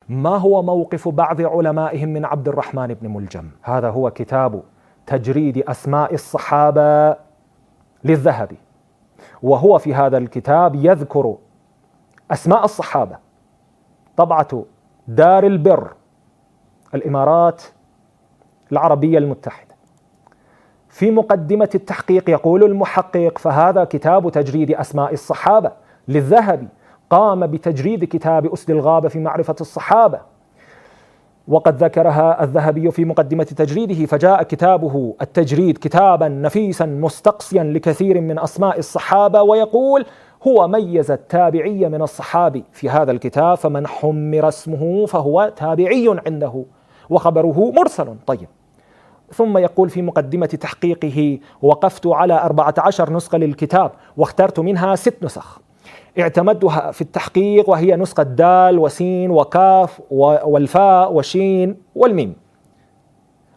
ما هو موقف بعض علمائهم من عبد الرحمن بن ملجم؟ هذا هو كتاب تجريد أسماء الصحابة للذهبي، وهو في هذا الكتاب يذكر أسماء الصحابة، طبعة دار البر، الإمارات العربية المتحدة. في مقدمة التحقيق يقول المحقق: فهذا كتاب تجريد أسماء الصحابة للذهبي، قام بتجريد كتاب أسد الغابة في معرفة الصحابة، وقد ذكرها الذهبي في مقدمة تجريده، فجاء كتابه التجريد كتابا نفيسا مستقصيا لكثير من أسماء الصحابة، ويقول: هو ميز التابعي من الصحابي في هذا الكتاب، فمن حمر اسمه فهو تابعي عنده وخبره مرسل. طيب، ثم يقول في مقدمة تحقيقه: وقفت على 14 نسخة للكتاب، واخترت منها 6 نسخ اعتمدها في التحقيق، وهي نسخة دال وسين وكاف والفاء وشين والميم،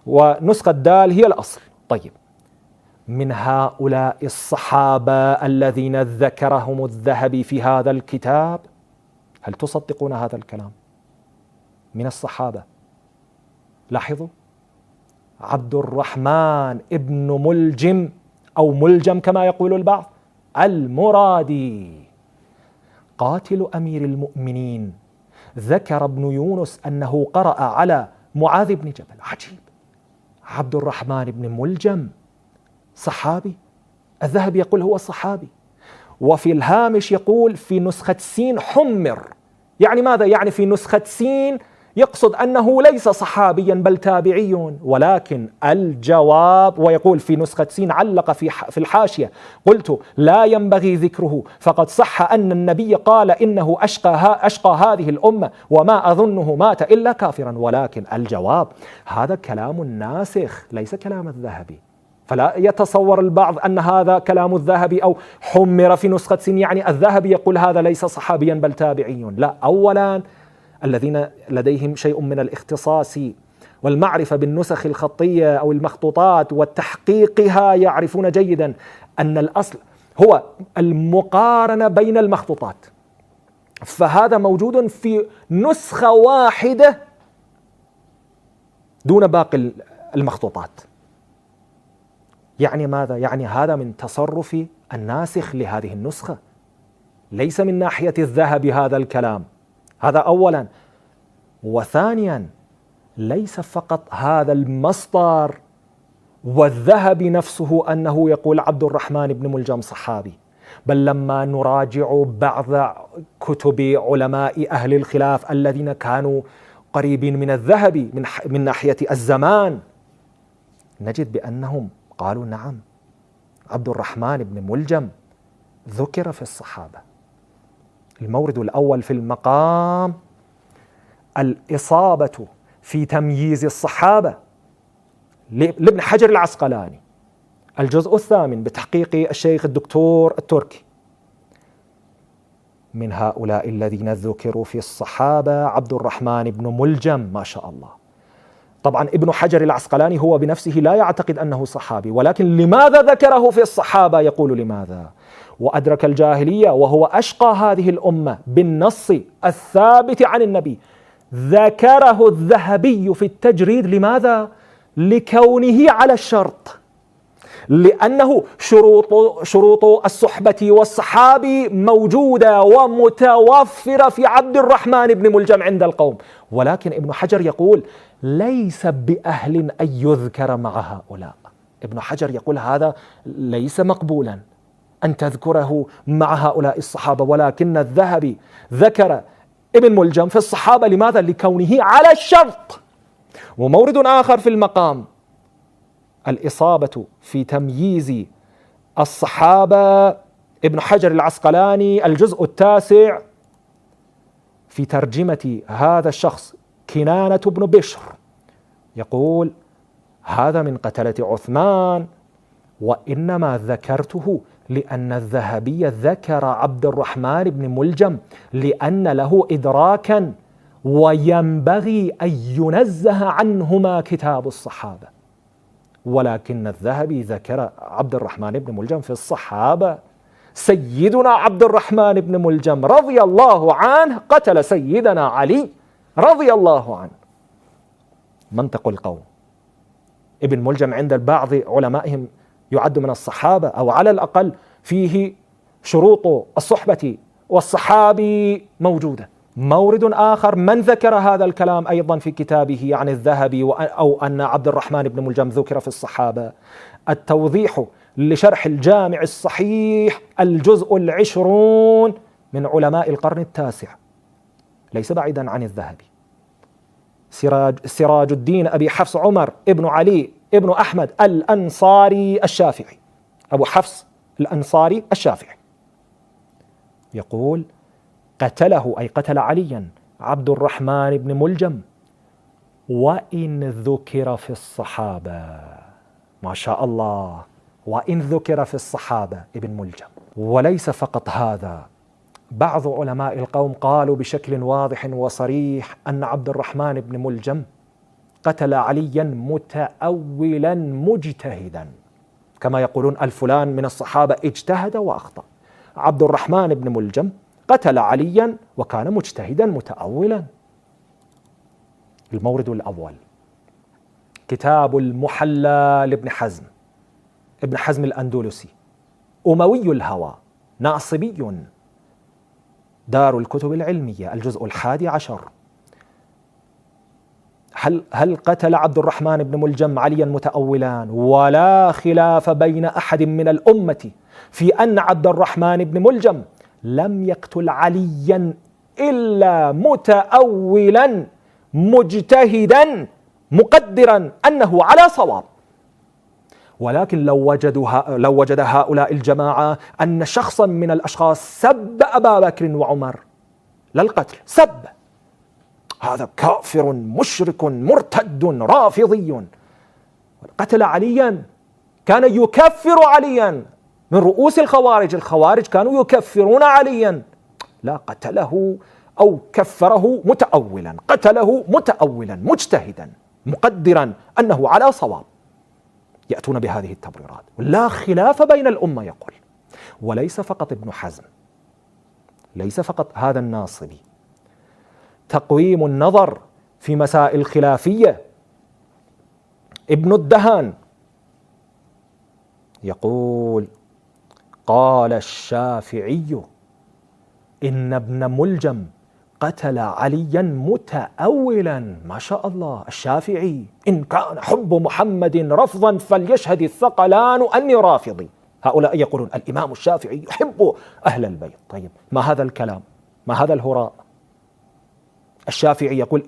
ونسخة دال هي الأصل. طيب، من هؤلاء الصحابة الذين ذكرهم الذهبي في هذا الكتاب، هل تصدقون هذا الكلام؟ من الصحابة، لاحظوا: عبد الرحمن ابن ملجم أو ملجم كما يقول البعض المرادي قاتل أمير المؤمنين، ذكر ابن يونس أنه قرأ على معاذ بن جبل. عجيب، عبد الرحمن بن ملجم صحابي، الذهبي يقول هو صحابي، وفي الهامش يقول في نسخة سين حمر. يعني ماذا؟ يعني في نسخة سين يقصد أنه ليس صحابيا بل تابعي، ولكن الجواب، ويقول في نسخة سين علق في الحاشية: قلت لا ينبغي ذكره، فقد صح أن النبي قال إنه أشقى هذه الأمة وما أظنه مات إلا كافرا. ولكن الجواب: هذا كلام الناسخ ليس كلام الذهبي، فلا يتصور البعض أن هذا كلام الذهبي أو حمر في نسخة سين يعني الذهبي يقول هذا ليس صحابيا بل تابعي. لا، أولا الذين لديهم شيء من الاختصاص والمعرفة بالنسخ الخطية أو المخطوطات وتحقيقها يعرفون جيدا أن الأصل هو المقارنة بين المخطوطات، فهذا موجود في نسخة واحدة دون باقي المخطوطات. يعني ماذا؟ يعني هذا من تصرف الناسخ لهذه النسخة، ليس من ناحية الذهب هذا الكلام. هذا أولا. وثانيا، ليس فقط هذا المصدر والذهب نفسه أنه يقول عبد الرحمن بن ملجم صحابي، بل لما نراجع بعض كتب علماء أهل الخلاف الذين كانوا قريبين من الذهب من ناحية الزمان، نجد بأنهم قالوا نعم، عبد الرحمن بن ملجم ذكر في الصحابة. المورد الأول في المقام الإصابة في تمييز الصحابة لابن حجر العسقلاني، الجزء 8 بتحقيق الشيخ الدكتور التركي. من هؤلاء الذين ذكروا في الصحابة عبد الرحمن بن ملجم، ما شاء الله. طبعا ابن حجر العسقلاني هو بنفسه لا يعتقد أنه صحابي، ولكن لماذا ذكره في الصحابة؟ يقول لماذا؟ وأدرك الجاهلية وهو أشقى هذه الأمة بالنص الثابت عن النبي. ذكره الذهبي في التجريد، لماذا؟ لكونه على الشرط، لأنه شروط الصحبة والصحابي موجودة ومتوفرة في عبد الرحمن بن ملجم عند القوم، ولكن ابن حجر يقول ليس بأهل أن يذكر مع هؤلاء. ابن حجر يقول هذا ليس مقبولا أن تذكره مع هؤلاء الصحابة، ولكن الذهبي ذكر ابن ملجم في الصحابة، لماذا؟ لكونه على الشرط. ومورد آخر في المقام الإصابة في تمييز الصحابة، ابن حجر العسقلاني الجزء 9 في ترجمة هذا الشخص كنانة بن بشر يقول هذا من قتلة عثمان، وإنما ذكرته لأن الذهبي ذكر عبد الرحمن بن ملجم لأن له إدراكا وينبغي أن ينزه عنهما كتاب الصحابة، ولكن الذهبي ذكر عبد الرحمن بن ملجم في الصحابة. سيدنا عبد الرحمن بن ملجم رضي الله عنه قتل سيدنا علي رضي الله عنه. منطق القوم. ابن ملجم عند بعض علمائهم يعد من الصحابة، أو على الأقل فيه شروط الصحبة والصحابي موجودة. مورد آخر من ذكر هذا الكلام أيضا في كتابه عن الذهبي أو أن عبد الرحمن بن ملجم ذكر في الصحابة، التوضيح لشرح الجامع الصحيح الجزء 20 من علماء القرن التاسع، ليس بعيدا عن الذهبي. سراج الدين أبي حفص عمر ابن علي ابن أحمد الأنصاري الشافعي، أبو حفص الأنصاري الشافعي، يقول: قتله أي قتل عليا عبد الرحمن بن ملجم وإن ذكر في الصحابة. ما شاء الله، وإن ذكر في الصحابة ابن ملجم. وليس فقط هذا، بعض علماء القوم قالوا بشكل واضح وصريح أن عبد الرحمن بن ملجم قتل عليا متأولا مجتهدا، كما يقولون الفلان من الصحابة اجتهد وأخطأ. عبد الرحمن بن ملجم قتل عليا وكان مجتهدا متأولا. المورد الأول كتاب المحلى لابن حزم، ابن حزم الأندلسي، أموي الهوى، ناصبي، دار الكتب العلمية، الجزء 11. هل قتل عبد الرحمن بن ملجم عليا متأولا؟ ولا خلاف بين أحد من الأمة في أن عبد الرحمن بن ملجم لم يقتل عليا إلا متأولا مجتهدا مقدرا أنه على صواب. ولكن لو وجد هؤلاء الجماعة أن شخصا من الأشخاص سب أبا بكر وعمر للقتل، سب، هذا كافر مشرك مرتد رافضي، قتل عليا، كان يكفر عليا، من رؤوس الخوارج كانوا يكفرون عليا، لا، قتله أو كفره متأولا، قتله متأولا مجتهدا مقدرا أنه على صواب. يأتون بهذه التبريرات، لا خلاف بين الأمة يقول. وليس فقط ابن حزم، ليس فقط هذا الناصبي، تقويم النظر في مسائل خلافية، ابن الدهان يقول: قال الشافعي إن ابن ملجم قتل عليا متأولا. ما شاء الله، الشافعي: إن كان حب محمد رفضا فليشهد الثقلان أني رافضي. هؤلاء يقولون الإمام الشافعي يحب أهل البيت. طيب، ما هذا الكلام؟ ما هذا الهراء؟ الشافعي يقول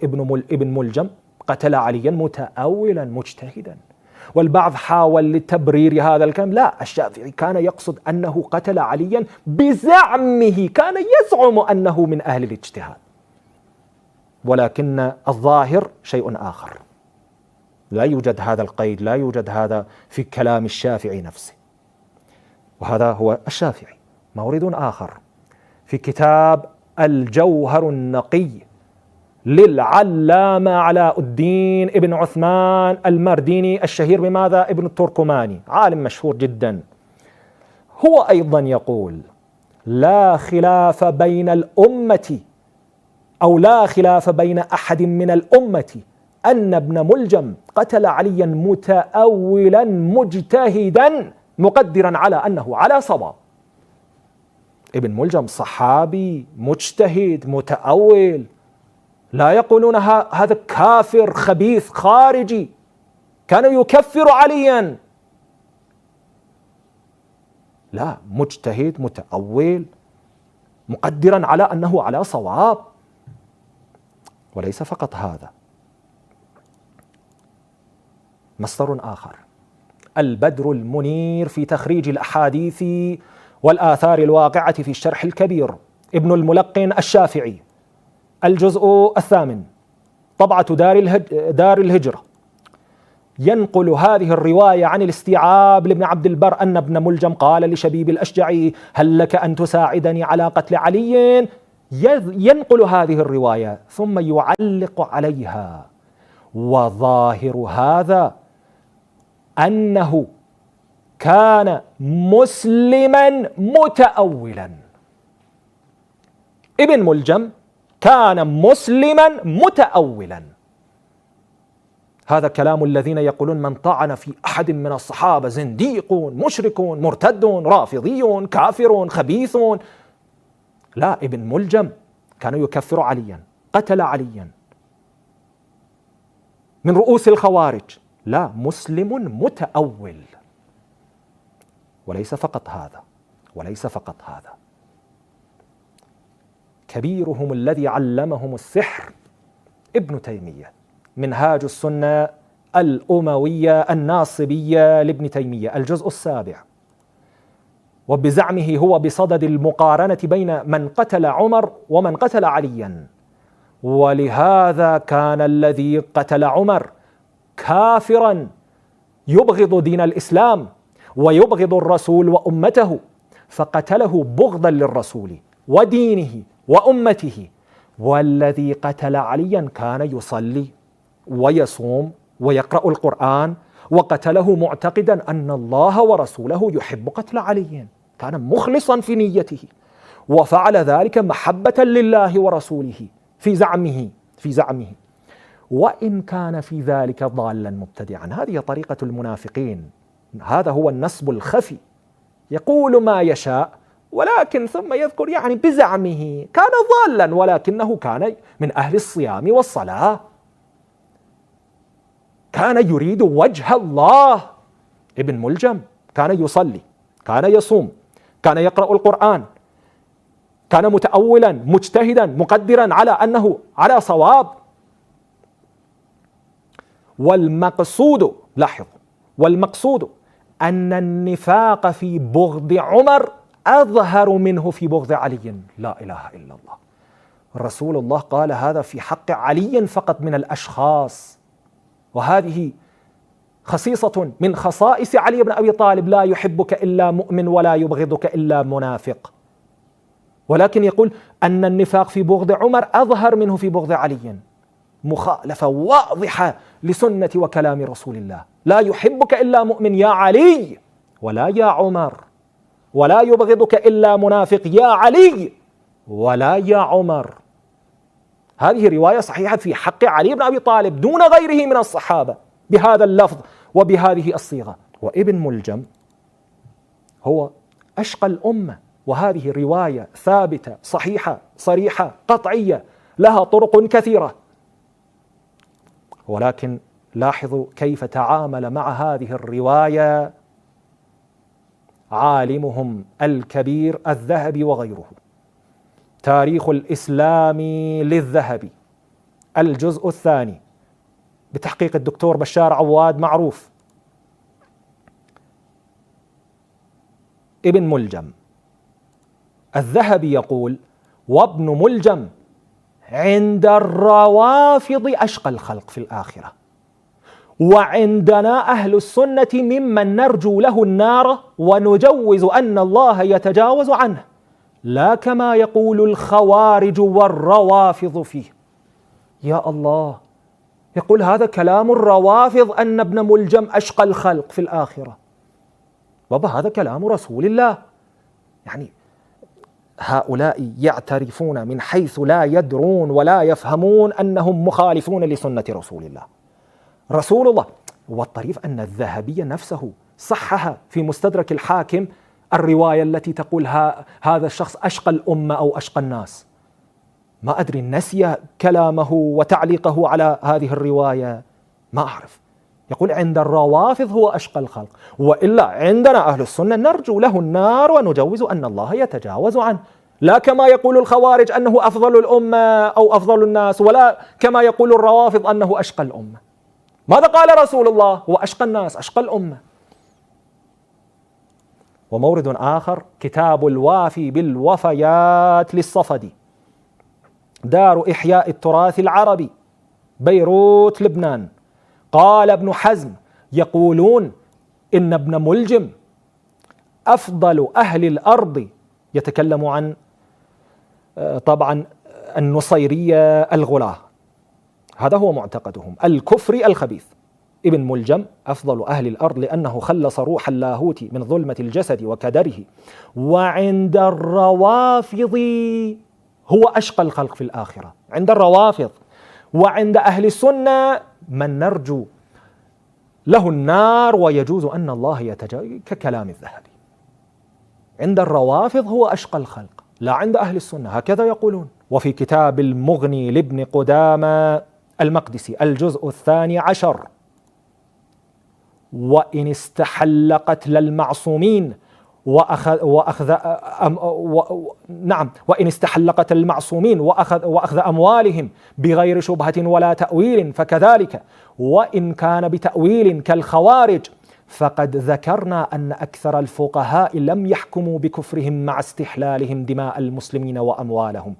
ابن ملجم قتل عليا متأولا مجتهدا. والبعض حاول لتبرير هذا الكلام، لا، الشافعي كان يقصد أنه قتل عليا بزعمه، كان يزعم أنه من أهل الاجتهاد، ولكن الظاهر شيء آخر. لا يوجد هذا القيد، لا يوجد هذا في كلام الشافعي نفسه. وهذا هو الشافعي. مورد آخر في كتاب الجوهر النقي للعلامة علاء الدين ابن عثمان المرديني الشهير بماذا؟ ابن التركماني، عالم مشهور جدا. هو أيضا يقول: لا خلاف بين الأمة، أو لا خلاف بين أحد من الأمة أن ابن ملجم قتل عليا متأولا مجتهدا مقدرا على أنه على صواب. ابن ملجم صحابي مجتهد متأول، لا يقولون هذا كافر خبيث خارجي كان يكفر عليا، لا، مجتهد متأول مقدرا على أنه على صواب. وليس فقط هذا، مصدر آخر البدر المنير في تخريج الأحاديث والآثار الواقعة في الشرح الكبير، ابن الملقن الشافعي، الجزء 8، طبعة دار الهجرة، ينقل هذه الرواية عن الاستيعاب لابن عبد البر أن ابن ملجم قال لشبيب الأشجعي: هل لك أن تساعدني على قتل علي؟ ينقل هذه الرواية ثم يعلق عليها: وظاهر هذا أنه كان مسلما متأولا. ابن ملجم كان مسلما متأولا. هذا كلام الذين يقولون من طعن في أحد من الصحابة زنديق مشرك مرتد رافضي كافر خبيث. لا، ابن ملجم كان يكفر عليا، قتل عليا، من رؤوس الخوارج. لا، مسلم متأول. وليس فقط هذا، كبيرهم الذي علمهم السحر ابن تيمية، منهاج السنة الأموية الناصبية لابن تيمية، الجزء 7، وبزعمه هو بصدد المقارنة بين من قتل عمر ومن قتل عليا. ولهذا كان الذي قتل عمر كافرا يبغض دين الإسلام ويبغض الرسول وأمته، فقتله بغضا للرسول ودينه وأمته. والذي قتل عليا كان يصلي ويصوم ويقرأ القرآن، وقتله معتقدا أن الله ورسوله يحب قتل علي، كان مخلصا في نيته، وفعل ذلك محبة لله ورسوله في زعمه، وإن كان في ذلك ضالا مبتدعا. هذه طريقة المنافقين، هذا هو النصب الخفي، يقول ما يشاء ولكن ثم يذكر يعني بزعمه كان ضالا ولكنه كان من أهل الصيام والصلاة، كان يريد وجه الله. ابن ملجم كان يصلي، كان يصوم، كان يقرأ القرآن، كان متأولا مجتهدا مقدرا على أنه على صواب. والمقصود، لاحظوا، والمقصود أن النفاق في بغض عمر أظهر منه في بغض علي. لا إله إلا الله. رسول الله قال هذا في حق علي فقط من الأشخاص، وهذه خصيصة من خصائص علي بن أبي طالب، لا يحبك إلا مؤمن ولا يبغضك إلا منافق. ولكن يقول أن النفاق في بغض عمر أظهر منه في بغض علي، مخالفة واضحة لسنة وكلام رسول الله. لا يحبك إلا مؤمن يا علي ولا يا عمر، ولا يبغضك إلا منافق يا علي ولا يا عمر. هذه رواية صحيحة في حق علي بن أبي طالب دون غيره من الصحابة بهذا اللفظ وبهذه الصيغة. وابن ملجم هو أشقى الأمة، وهذه رواية ثابتة صحيحة صريحة قطعية لها طرق كثيرة. ولكن لاحظوا كيف تعامل مع هذه الرواية عالمهم الكبير الذهبي وغيره. تاريخ الإسلام للذهبي الجزء 2 بتحقيق الدكتور بشار عواد معروف. ابن ملجم، الذهبي يقول: وابن ملجم عند الروافض أشقى الخلق في الآخرة، وعندنا أهل السنة ممن نرجو له النار ونجوز أن الله يتجاوز عنه، لا كما يقول الخوارج والروافض فيه. يا الله، يقول هذا كلام الروافض أن ابن ملجم أشقى الخلق في الآخرة. بابا، هذا كلام رسول الله. يعني هؤلاء يعترفون من حيث لا يدرون ولا يفهمون أنهم مخالفون لسنة رسول الله. رسول الله. والطريف أن الذهبي نفسه صحها في مستدرك الحاكم الرواية التي تقول هذا الشخص أشقى الأمة أو أشقى الناس. ما أدري، نسي كلامه وتعليقه على هذه الرواية، ما أعرف. يقول عند الروافض هو أشقى الخلق، وإلا عندنا أهل السنة نرجو له النار ونجوز أن الله يتجاوز عنه، لا كما يقول الخوارج أنه أفضل الأمة أو أفضل الناس، ولا كما يقول الروافض أنه أشقى الأمة. ماذا قال رسول الله؟ هو أشقى الناس، أشقى الأمة. ومورد آخر كتاب الوافي بالوفيات للصفدي، دار إحياء التراث العربي، بيروت لبنان. قال ابن حزم: يقولون إن ابن ملجم أفضل أهل الأرض، يتكلم عن طبعا النصيرية الغلاة، هذا هو معتقدهم الكفري الخبيث. ابن ملجم أفضل أهل الأرض لأنه خلص روح اللاهوت من ظلمة الجسد وكدره. وعند الروافض هو أشقى الخلق في الآخرة عند الروافض. وعند أهل السنة من نرجو له النار ويجوز أن الله يتجاوز، ككلام الذهبي. عند الروافض هو أشقى الخلق، لا عند أهل السنة، هكذا يقولون. وفي كتاب المغني لابن قدامة المقدسي الجزء 12: وإن استحل قتل المعصومين وإن استحل قتل المعصومين وأخذ أموالهم بغير شبهة ولا تأويل فكذلك، وإن كان بتأويل كالخوارج فقد ذكرنا أن أكثر الفقهاء لم يحكموا بكفرهم مع استحلالهم دماء المسلمين وأموالهم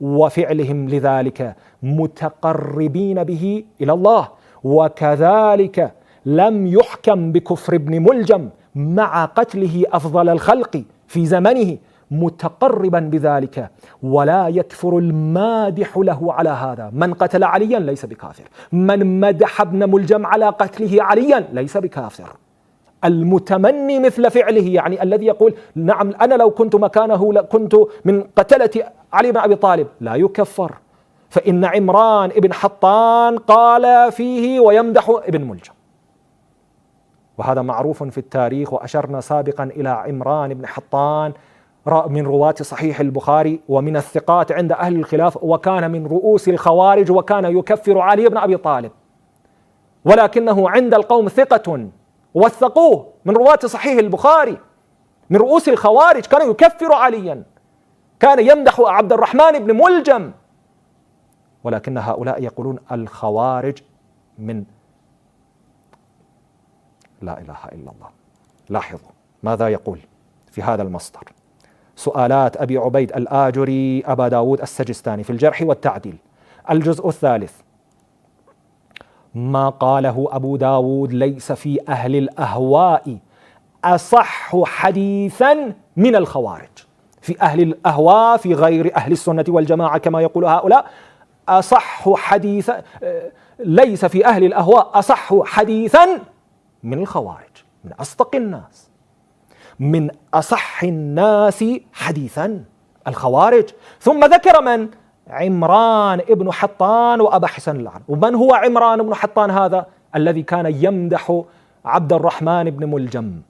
وفعلهم لذلك متقربين به إلى الله، وكذلك لم يحكم بكفر ابن ملجم مع قتله أفضل الخلق في زمنه متقربا بذلك، ولا يكفر المادح له على هذا. من قتل عليا ليس بكافر، من مدح ابن ملجم على قتله عليا ليس بكافر. المتمني مثل فعله، يعني الذي يقول نعم أنا لو كنت مكانه لكنت من قتلة علي بن أبي طالب، لا يكفر، فإن عمران ابن حطان قال فيه ويمدح ابن ملجم، وهذا معروف في التاريخ. وأشرنا سابقا إلى عمران بن حطان من رواة صحيح البخاري ومن الثقات عند أهل الخلاف، وكان من رؤوس الخوارج، وكان يكفر علي بن أبي طالب، ولكنه عند القوم ثقة وثقوه، من رواة صحيح البخاري، من رؤوس الخوارج، كان يكفر عليا، كان يمدح عبد الرحمن بن ملجم. ولكن هؤلاء يقولون الخوارج من لا إله إلا الله. لاحظوا ماذا يقول في هذا المصدر: سؤالات أبي عبيد الآجري أبا داود السجستاني في الجرح والتعديل الجزء 3: ما قاله أبو داود ليس في أهل الأهواء أصح حديثا من الخوارج. في أهل الأهواء، في غير أهل السنة والجماعة كما يقول هؤلاء، أصح حديثا، ليس في أهل الأهواء أصح حديثا من الخوارج، من أصدق الناس، من أصح الناس حديثا الخوارج. ثم ذكر من؟ عمران ابن حطان وأبا حسن الأعرج. ومن هو عمران ابن حطان هذا؟ الذي كان يمدح عبد الرحمن بن ملجم.